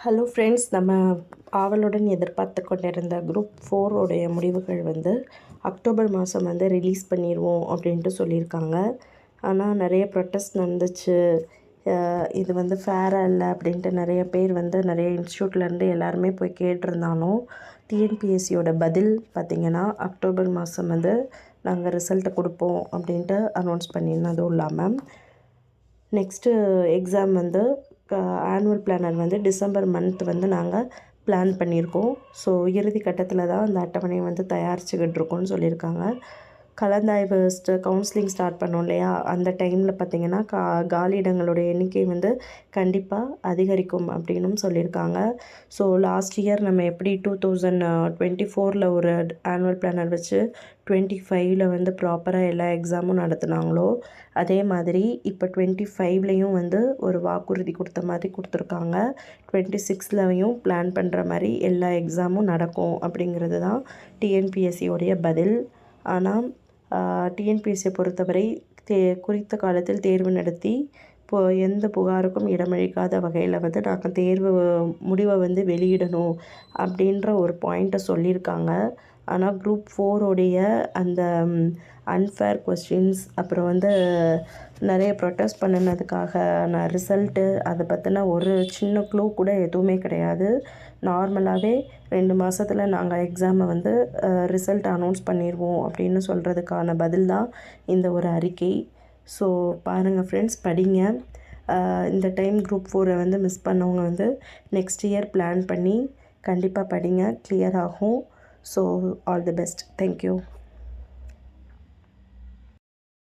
Hello friends, நம்ம ஆவலுடன் எதிர்பார்த்து கொண்டிருந்த குரூப் 4 உடைய முடிவுகள் வந்து அக்டோபர் மாதம் வந்து ரிலீஸ் பண்ணிடுவோம் அப்படின்ட்டு சொல்லியிருக்காங்க. ஆனால் நிறைய ப்ரொட்டஸ்ட் நடந்துச்சு. இது வந்து ஃபேராக இல்லை அப்படின்ட்டு நிறைய பேர் வந்து நிறைய இன்ஸ்டியூட்லேருந்து எல்லாருமே போய் கேட்டிருந்தாலும் டிஎன்பிஎஸ்சியோட பதில் பார்த்திங்கன்னா அக்டோபர் மாதம் வந்து நாங்கள் ரிசல்ட்டை கொடுப்போம் அப்படின்ட்டு அனௌன்ஸ் பண்ணியிருந்ததும் இல்லாமல் நெக்ஸ்ட்டு எக்ஸாம் வந்து ஆனுவல் பிளானர் வந்து டிசம்பர் மந்த் வந்து நாங்கள் பிளான் பண்ணியிருக்கோம். ஸோ இறுதி கட்டத்தில் தான் அந்த அட்டவணை வந்து தயாரிச்சுக்கிட்டு இருக்கோம்னு சொல்லியிருக்காங்க. கலந்தாய்வு கவுன்சிலிங் ஸ்டார்ட் பண்ணோம் இல்லையா, அந்த டைமில் பார்த்திங்கன்னா காலியிடங்களுடைய எண்ணிக்கை வந்து கண்டிப்பாக அதிகரிக்கும் அப்படின்னும் சொல்லியிருக்காங்க. ஸோ லாஸ்ட் இயர் நம்ம எப்படி 2024 ஒரு ஆனுவல் பிளானர் வச்சு 25ல் வந்து ப்ராப்பராக எல்லா எக்ஸாமும் நடத்துனாங்களோ, அதே மாதிரி இப்போ 25லேயும் வந்து ஒரு வாக்குறுதி கொடுத்த மாதிரி கொடுத்துருக்காங்க. 26லையும் பிளான் பண்ணுற மாதிரி எல்லா எக்ஸாமும் நடக்கும் அப்படிங்கிறது தான் டிஎன்பிஎஸ்சியோடைய பதில். ஆனால் டிஎன்பிஎஸ்சியை பொறுத்தவரை குறித்த காலத்தில் தேர்வு நடத்தி எந்த புகாருக்கும் இடமளிக்காத வகையில் வந்து நாங்கள் தேர்வு முடிவை வந்து வெளியிடணும் அப்படின்ற ஒரு பாயிண்ட்டை சொல்லியிருக்காங்க. ஆனால் குரூப் 4 அந்த அன்ஃபேர் கொஸ்டின்ஸ், அப்புறம் வந்து நிறைய ப்ரொட்டஸ்ட் பண்ணினதுக்கான ரிசல்ட்டு, அதை பற்றின ஒரு சின்ன க்ளூ கூட எதுவுமே கிடையாது. நார்மலாகவே 2 மாதத்தில் நாங்கள் எக்ஸாமை வந்து ரிசல்ட் அனௌன்ஸ் பண்ணிடுவோம் அப்படின்னு சொல்கிறதுக்கான பதில் தான் இந்த ஒரு அறிக்கை. ஸோ பாருங்கள் ஃப்ரெண்ட்ஸ், படிங்க. இந்த டைம் குரூப் 4 வந்து மிஸ் பண்ணவங்க வந்து நெக்ஸ்ட் இயர் பிளான் பண்ணி கண்டிப்பாக படிங்க, கிளியர் ஆகும். So all the best. Thank you.